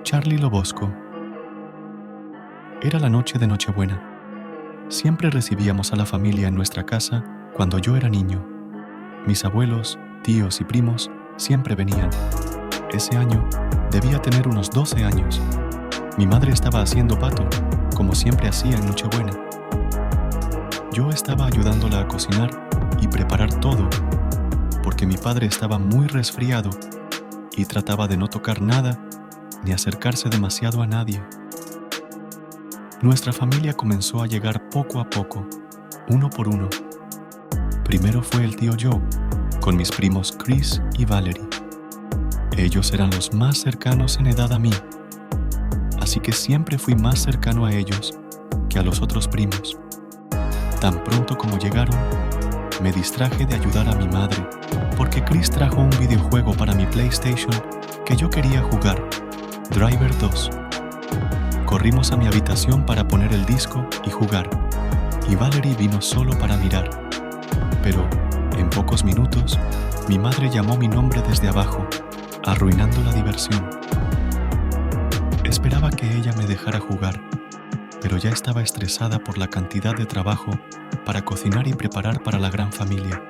Charlie Lobosco. Era la noche de Nochebuena. Siempre recibíamos a la familia en nuestra casa cuando yo era niño. Mis abuelos, tíos y primos siempre venían. Ese año debía tener unos 12 años. Mi madre estaba haciendo pato, como siempre hacía en Nochebuena. Yo estaba ayudándola a cocinar y preparar todo, porque mi padre estaba muy resfriado y trataba de no tocar nada ni acercarse demasiado a nadie. Nuestra familia comenzó a llegar poco a poco, uno por uno. Primero fue el tío Joe, con mis primos Chris y Valerie. Ellos eran los más cercanos en edad a mí, así que siempre fui más cercano a ellos que a los otros primos. Tan pronto como llegaron, me distraje de ayudar a mi madre, porque Chris trajo un videojuego para mi PlayStation que yo quería jugar, Driver 2. Corrimos a mi habitación para poner el disco y jugar, y Valerie vino solo para mirar. Pero, en pocos minutos, mi madre llamó mi nombre desde abajo, arruinando la diversión. Esperaba que ella me dejara jugar, pero ya estaba estresada por la cantidad de trabajo para cocinar y preparar para la gran familia.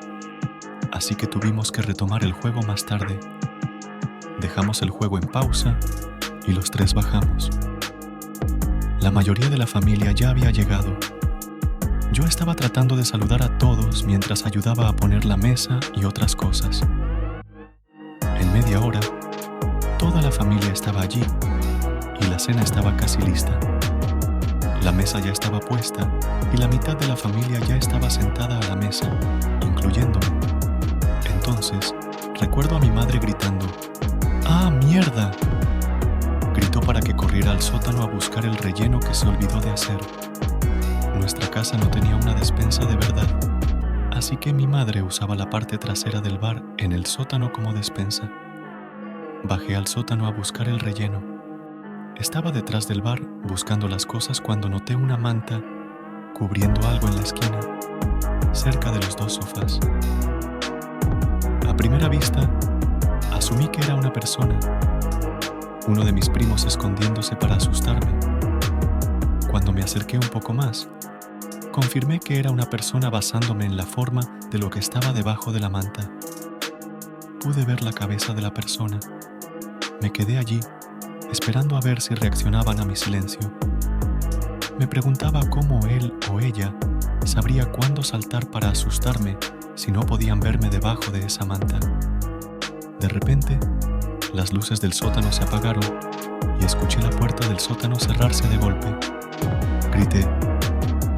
Así que tuvimos que retomar el juego más tarde. Dejamos el juego en pausa y los tres bajamos. La mayoría de la familia ya había llegado. Yo estaba tratando de saludar a todos mientras ayudaba a poner la mesa y otras cosas. En media hora, toda la familia estaba allí y la cena estaba casi lista. La mesa ya estaba puesta y la mitad de la familia ya estaba sentada a la mesa, incluyéndome. Entonces, recuerdo a mi madre gritando: ¡Ah, mierda!, gritó para que corriera al sótano a buscar el relleno que se olvidó de hacer. Nuestra casa no tenía una despensa de verdad, así que mi madre usaba la parte trasera del bar en el sótano como despensa. Bajé al sótano a buscar el relleno. Estaba detrás del bar buscando las cosas cuando noté una manta cubriendo algo en la esquina, cerca de los dos sofás. A primera vista, asumí que era una persona, uno de mis primos escondiéndose para asustarme. Cuando me acerqué un poco más, confirmé que era una persona basándome en la forma de lo que estaba debajo de la manta. Pude ver la cabeza de la persona. Me quedé allí, esperando a ver si reaccionaban a mi silencio. Me preguntaba cómo él o ella sabría cuándo saltar para asustarme si no podían verme debajo de esa manta. De repente, las luces del sótano se apagaron y escuché la puerta del sótano cerrarse de golpe. Grité: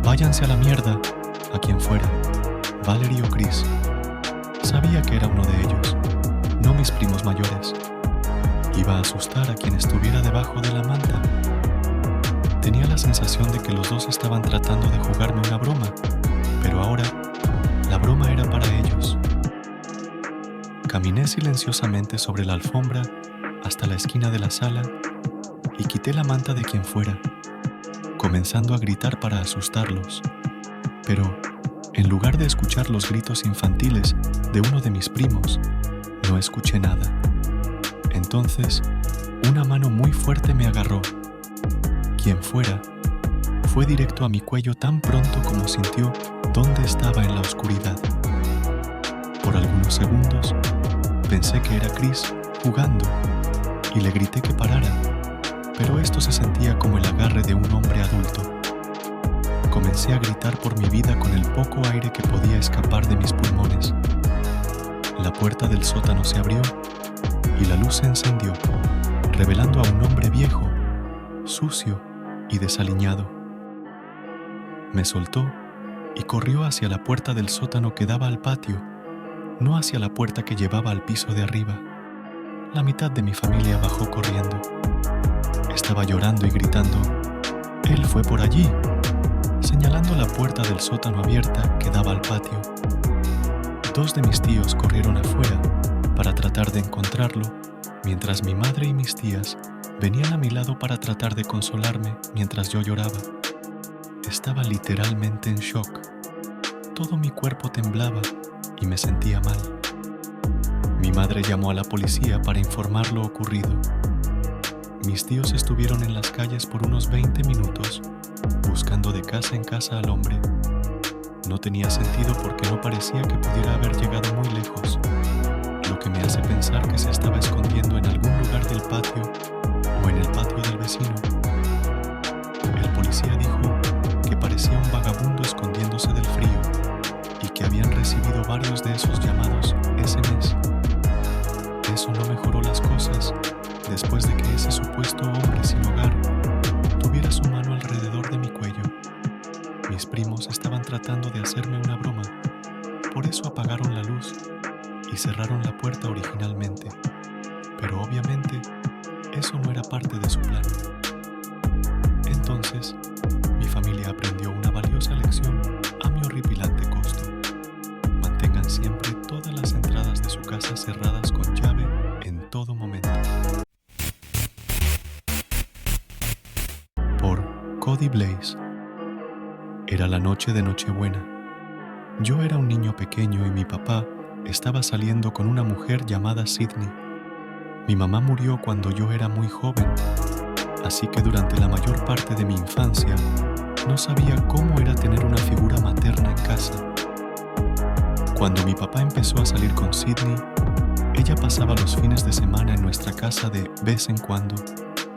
«¡Váyanse a la mierda!» a quien fuera, Valerie o Chris. Sabía que era uno de ellos, no mis primos mayores. Iba a asustar a quien estuviera debajo de la manta. Tenía la sensación de que los dos estaban tratando de jugarme una broma, pero ahora la broma era para ellos. Caminé silenciosamente sobre la alfombra hasta la esquina de la sala y quité la manta de quien fuera, comenzando a gritar para asustarlos. Pero, en lugar de escuchar los gritos infantiles de uno de mis primos, no escuché nada. Entonces, una mano muy fuerte me agarró. Quien fuera, fue directo a mi cuello tan pronto como sintió dónde estaba en la oscuridad. Por algunos segundos, pensé que era Chris jugando y le grité que parara, pero esto se sentía como el agarre de un hombre adulto. Comencé a gritar por mi vida con el poco aire que podía escapar de mis pulmones. La puerta del sótano se abrió y la luz se encendió, revelando a un hombre viejo, sucio y desaliñado. Me soltó y corrió hacia la puerta del sótano que daba al patio, no hacia la puerta que llevaba al piso de arriba. La mitad de mi familia bajó corriendo. Estaba llorando y gritando: «Él fue por allí», señalando la puerta del sótano abierta que daba al patio. Dos de mis tíos corrieron afuera para tratar de encontrarlo, mientras mi madre y mis tías venían a mi lado para tratar de consolarme mientras yo lloraba. Estaba literalmente en shock. Todo mi cuerpo temblaba y me sentía mal. Mi madre llamó a la policía para informar lo ocurrido. Mis tíos estuvieron en las calles por unos 20 minutos, buscando de casa en casa al hombre. No tenía sentido porque no parecía que pudiera haber llegado muy lejos, lo que me hace pensar que se estaba escondiendo en algún lugar del patio o en el patio del vecino. El policía dijo que parecía un vagabundo escondiéndose del frío y que habían recibido varios de esos llamados ese mes. Eso no mejoró las cosas después de que ese supuesto hombre sin hogar tuviera su mano alrededor de mi cuello. Mis primos estaban tratando de hacerme una broma, por eso apagaron la luz y cerraron la puerta originalmente, pero obviamente eso no era parte de su plan. Entonces, mi familia aprendió una valiosa lección a mi horripilante costo. Mantengan siempre todas las entradas de su casa cerradas con llave en todo momento. Por Cody Blaze. Era la noche de Nochebuena. Yo era un niño pequeño y mi papá estaba saliendo con una mujer llamada Sydney. Mi mamá murió cuando yo era muy joven, así que durante la mayor parte de mi infancia no sabía cómo era tener una figura materna en casa. Cuando mi papá empezó a salir con Sydney, ella pasaba los fines de semana en nuestra casa de vez en cuando,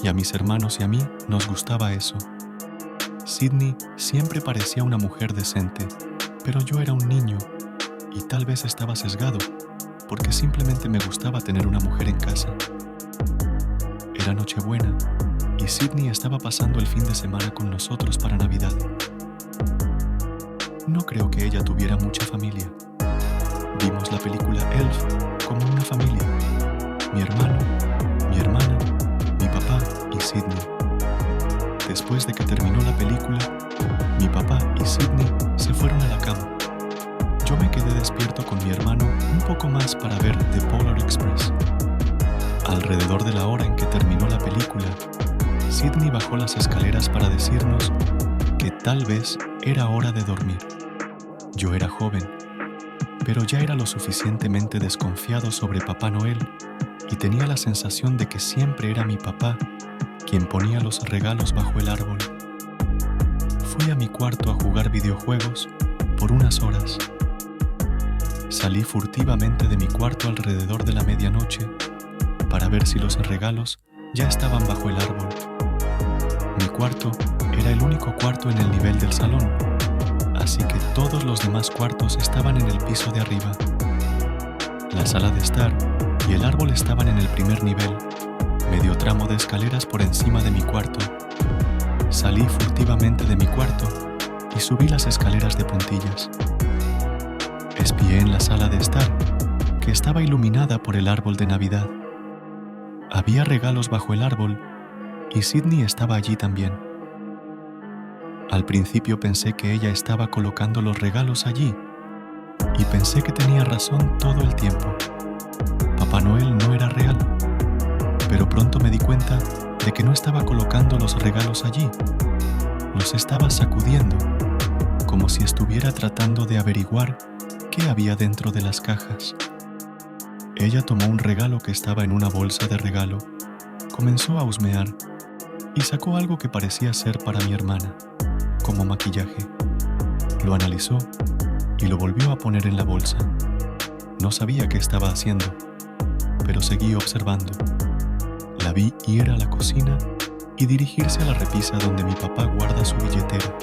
y a mis hermanos y a mí nos gustaba eso. Sydney siempre parecía una mujer decente, pero yo era un niño y tal vez estaba sesgado porque simplemente me gustaba tener una mujer en casa. Era Nochebuena y Sydney estaba pasando el fin de semana con nosotros para Navidad. No creo que ella tuviera mucha familia. Vimos la película Elf como una familia: mi hermano, mi hermana, mi papá y Sydney. Después de que terminó la película, mi papá y Sydney se fueron a la cama. Yo me quedé despierto con mi hermano un poco más para ver The Polar Express. Alrededor de la hora en que terminó la película, Sydney bajó las escaleras para decirnos que tal vez era hora de dormir. Yo era joven, pero ya era lo suficientemente desconfiado sobre Papá Noel y tenía la sensación de que siempre era mi papá quien ponía los regalos bajo el árbol. Fui a mi cuarto a jugar videojuegos por unas horas. Salí furtivamente de mi cuarto alrededor de la medianoche para ver si los regalos ya estaban bajo el árbol. Mi cuarto era el único cuarto en el nivel del salón, así que todos los demás cuartos estaban en el piso de arriba. La sala de estar y el árbol estaban en el primer nivel, medio tramo de escaleras por encima de mi cuarto. Salí furtivamente de mi cuarto y subí las escaleras de puntillas. Espié en la sala de estar, que estaba iluminada por el árbol de Navidad. Había regalos bajo el árbol y Sydney estaba allí también. Al principio pensé que ella estaba colocando los regalos allí y pensé que tenía razón todo el tiempo. Papá Noel no era real. Pero pronto me di cuenta de que no estaba colocando los regalos allí. Los estaba sacudiendo, como si estuviera tratando de averiguar qué había dentro de las cajas. Ella tomó un regalo que estaba en una bolsa de regalo, comenzó a husmear y sacó algo que parecía ser para mi hermana, como maquillaje. Lo analizó y lo volvió a poner en la bolsa. No sabía qué estaba haciendo, pero seguí observando. La vi ir a la cocina y dirigirse a la repisa donde mi papá guarda su billetera.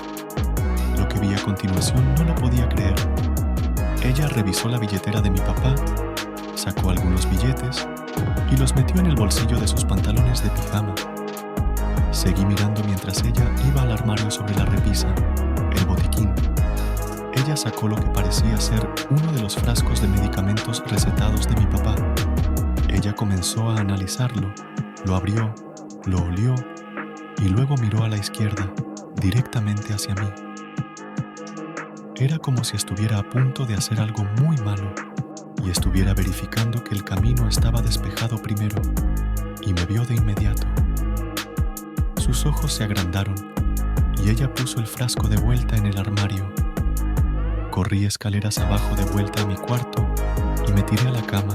Lo que vi a continuación no lo podía creer. Ella revisó la billetera de mi papá, sacó algunos billetes y los metió en el bolsillo de sus pantalones de pijama. Seguí mirando mientras ella iba al armario sobre la repisa, el botiquín. Ella sacó lo que parecía ser uno de los frascos de medicamentos recetados de mi papá. Ella comenzó a analizarlo. Lo abrió, lo olió y luego miró a la izquierda, directamente hacia mí. Era como si estuviera a punto de hacer algo muy malo y estuviera verificando que el camino estaba despejado primero, y me vio de inmediato. Sus ojos se agrandaron y ella puso el frasco de vuelta en el armario. Corrí escaleras abajo de vuelta a mi cuarto y me tiré a la cama.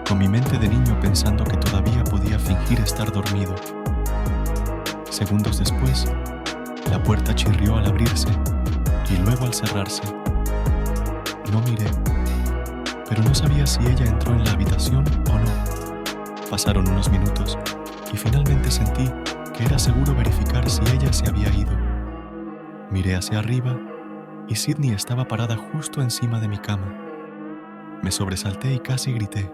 con mi mente de niño pensando que todavía podía fingir estar dormido. Segundos después, la puerta chirrió al abrirse y luego al cerrarse. No miré, pero no sabía si ella entró en la habitación o no. Pasaron unos minutos y finalmente sentí que era seguro verificar si ella se había ido. Miré hacia arriba y Sydney estaba parada justo encima de mi cama. Me sobresalté y casi grité.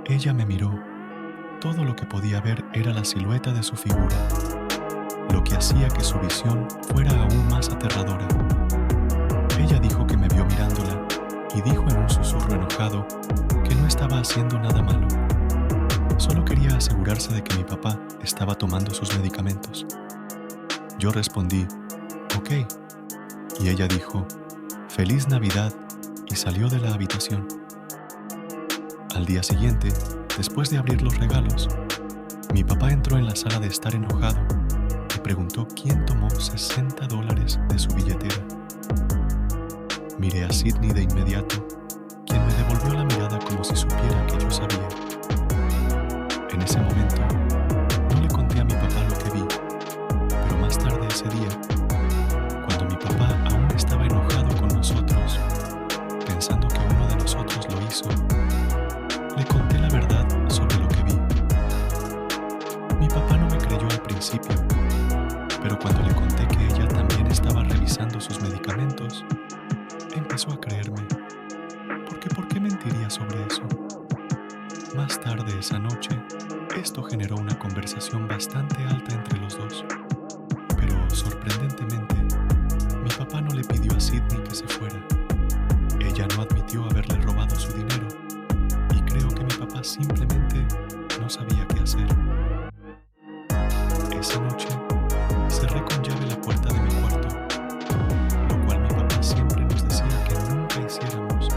Ella me miró. Todo lo que podía ver era la silueta de su figura, lo que hacía que su visión fuera aún más aterradora. Ella dijo que me vio mirándola y dijo en un susurro enojado que no estaba haciendo nada malo. Solo quería asegurarse de que mi papá estaba tomando sus medicamentos. Yo respondí, ok, y ella dijo, Feliz Navidad, y salió de la habitación. Al día siguiente, después de abrir los regalos, mi papá entró en la sala de estar enojado y preguntó quién tomó $60 de su billetera. Miré a Sydney de inmediato, quien me devolvió la mirada como si supiera que yo sabía. En ese momento, no le conté a mi papá lo que vi, pero más tarde ese día, cuando mi papá aún estaba enojado con nosotros, pensando que uno de nosotros lo hizo, le conté la verdad sobre lo que vi. Mi papá no me creyó al principio, pero cuando le conté que ella también estaba revisando sus medicamentos, empezó a creerme. Porque ¿por qué mentiría sobre eso? Más tarde esa noche, esto generó una conversación bastante alta entre los dos. Pero, sorprendentemente, mi papá no le pidió a Sydney que se fuera. Ella no admitió haberle robado su dinero y creo que mi papá simplemente no sabía qué hacer. Esa noche, cerré con llave la puerta de mi cuarto, lo cual mi papá siempre nos decía que nunca hiciéramos,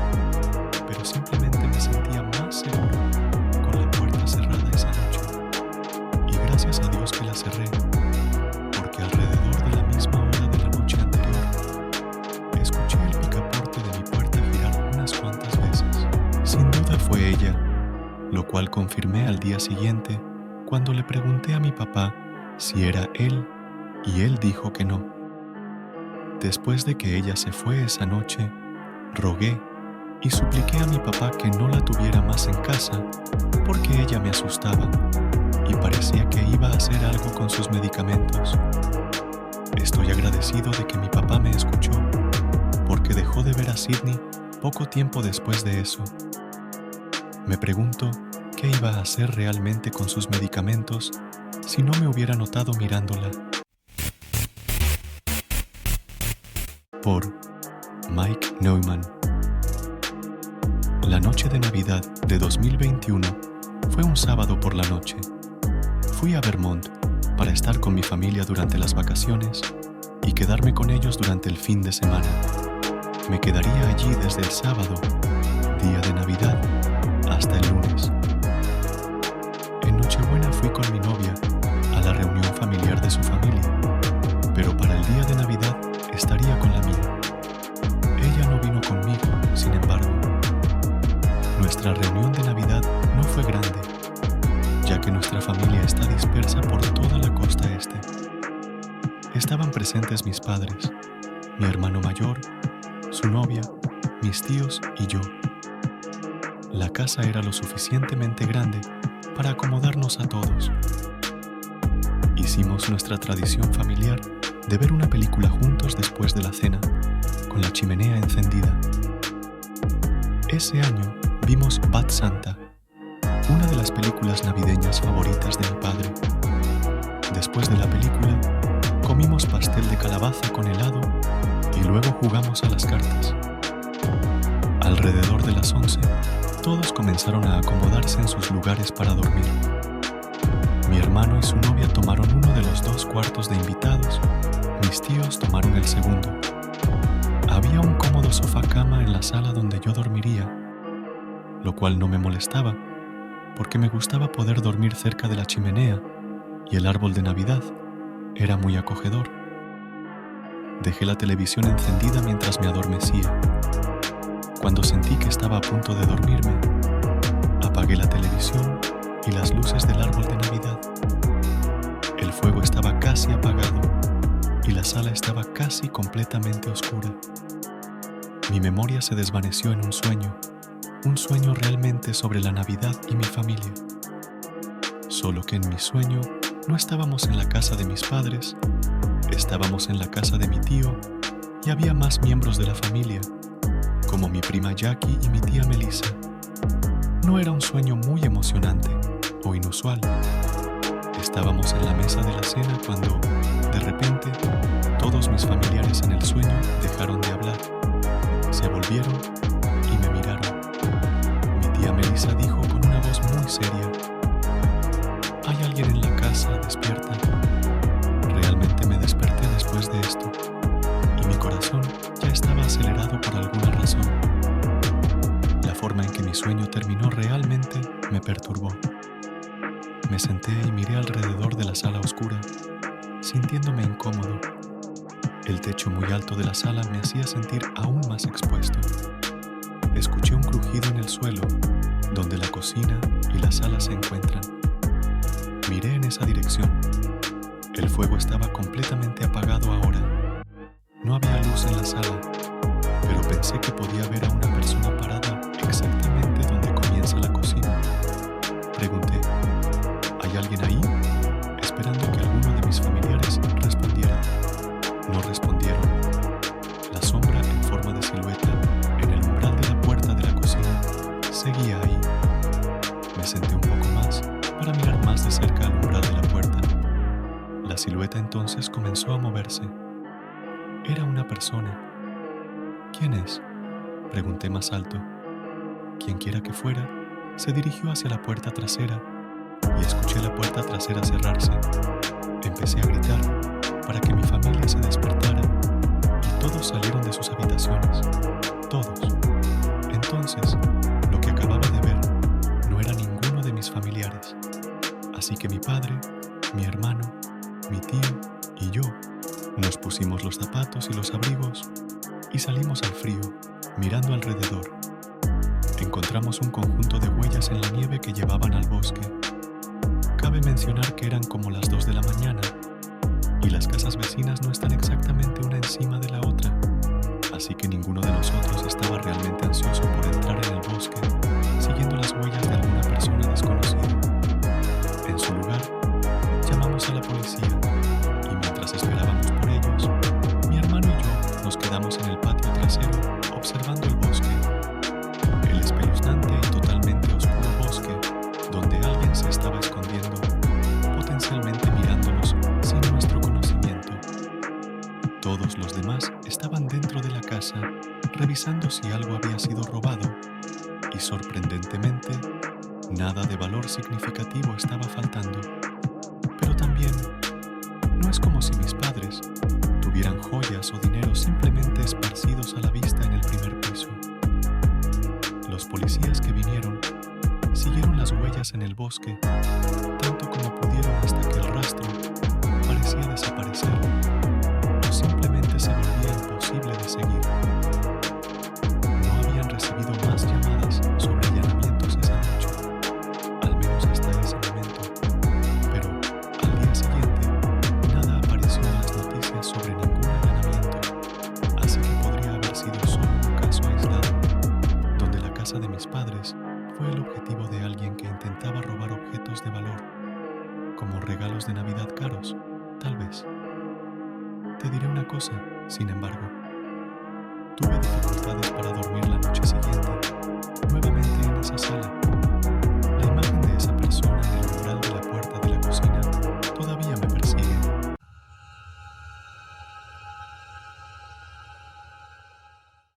pero simplemente me sentía más seguro con la puerta cerrada esa noche. Y gracias a Dios que la cerré, porque alrededor de la misma hora de la noche anterior, escuché el picaporte de mi puerta girar unas cuantas veces. Sin duda fue ella, lo cual confirmé al día siguiente cuando le pregunté a mi papá si era él, y él dijo que no. Después de que ella se fue esa noche, rogué y supliqué a mi papá que no la tuviera más en casa porque ella me asustaba y parecía que iba a hacer algo con sus medicamentos. Estoy agradecido de que mi papá me escuchó porque dejó de ver a Sydney poco tiempo después de eso. Me pregunto qué iba a hacer realmente con sus medicamentos si no me hubiera notado mirándola. Por Mike Neumann. La noche de Navidad de 2021 fue un sábado por la noche. Fui a Vermont para estar con mi familia durante las vacaciones y quedarme con ellos durante el fin de semana. Me quedaría allí desde el sábado, día de Navidad, hasta el lunes. En Nochebuena fui con mi novia a la reunión familiar de su familia, pero para el día de Navidad estaría con la mía. Ella no vino conmigo, sin embargo. Nuestra reunión de Navidad no fue grande, ya que nuestra familia está dispersa por toda la costa este. Estaban presentes mis padres, mi hermano mayor, su novia, mis tíos y yo. La casa era lo suficientemente grande para acomodarnos a todos. Hicimos nuestra tradición familiar de ver una película juntos después de la cena, con la chimenea encendida. Ese año vimos Bad Santa, una de las películas navideñas favoritas de mi padre. Después de la película, comimos pastel de calabaza con helado y luego jugamos a las cartas. Alrededor de las 11, todos comenzaron a acomodarse en sus lugares para dormir. Mi hermano y su novia tomaron uno de los 2 cuartos de invitados, mis tíos tomaron el segundo. Había un cómodo sofá-cama en la sala donde yo dormiría, lo cual no me molestaba, porque me gustaba poder dormir cerca de la chimenea y el árbol de Navidad era muy acogedor. Dejé la televisión encendida mientras me adormecía. Cuando sentí que estaba a punto de dormirme, apagué Apagué la televisión y las luces del árbol de Navidad. El fuego estaba casi apagado y la sala estaba casi completamente oscura. Mi memoria se desvaneció en un sueño realmente sobre la Navidad y mi familia. Solo que en mi sueño no estábamos en la casa de mis padres, estábamos en la casa de mi tío y había más miembros de la familia, como mi prima Jackie y mi tía Melissa. No era un sueño muy emocionante o inusual. Estábamos en la mesa de la cena cuando, de repente, todos mis familiares en el sueño dejaron de hablar. Se volvieron y me miraron. Mi tía Melissa dijo con una voz muy seria: «¿Hay alguien en la casa despierta?». Realmente me desperté después de esto, y mi corazón ya estaba acelerado por alguna razón. La forma en que mi sueño terminó realmente me perturbó. Me senté y miré alrededor de la sala oscura, sintiéndome incómodo. El techo muy alto de la sala me hacía sentir aún más expuesto. Escuché un crujido en el suelo, donde la cocina y la sala se encuentran. Miré en esa dirección. El fuego estaba completamente apagado ahora. No había luz en la sala, pero pensé que podía ver a una persona parada exactamente donde comienza la cocina. Pregunté: ¿hay alguien ahí?, esperando que alguno de mis familiares respondiera. No respondieron. La sombra en forma de silueta en el umbral de la puerta de la cocina seguía ahí. Me senté un poco más para mirar más de cerca al umbral de la puerta. La silueta entonces comenzó a moverse. Era una persona. ¿Quién es?, pregunté más alto. Quienquiera que fuera, se dirigió hacia la puerta trasera y escuché la puerta trasera cerrarse. Empecé a gritar para que mi familia se despertara y todos salieron de sus habitaciones. Todos. Entonces, lo que acababa de ver no era ninguno de mis familiares. Así que mi padre, mi hermano, mi tío y yo nos pusimos los zapatos y los abrigos y salimos al frío, mirando alrededor. Encontramos un conjunto de huellas en la nieve que llevaban al bosque. Cabe mencionar que eran como las 2 de la mañana y las casas vecinas no están exactamente una encima de la otra, así que ninguno de nosotros estaba realmente ansioso por entrar en el bosque siguiendo las huellas de alguna persona desconocida. En su lugar, llamamos a la policía y mientras esperábamos por ellos, mi hermano y yo nos quedamos en el patio trasero observando el bosque. El espeluznante y totalmente oscuro bosque donde alguien se estaba escondiendo, potencialmente mirándonos sin nuestro conocimiento. Todos los demás estaban dentro de la casa, revisando si algo había sido robado, y sorprendentemente, nada de valor significativo estaba faltando. Pero también, no es como si mis padres tuvieran joyas o dinero simplemente esparcidos a la vista en el primer piso. Los policías que vinieron siguieron las huellas en el bosque, tanto como pudieron hasta que el rastro parecía desaparecer o simplemente se volvía imposible de seguir. No habían recibido más llamadas sobre allanamientos esa noche, al menos hasta ese momento, pero al día siguiente nada apareció en las noticias sobre ningún allanamiento, así que podría haber sido solo un caso aislado, donde la casa de mis padres fue el objetivo de alguien que intentaba robar objetos de valor, como regalos de Navidad caros, tal vez. Te diré una cosa, sin embargo. Tuve dificultades para dormir la noche siguiente, nuevamente en esa sala.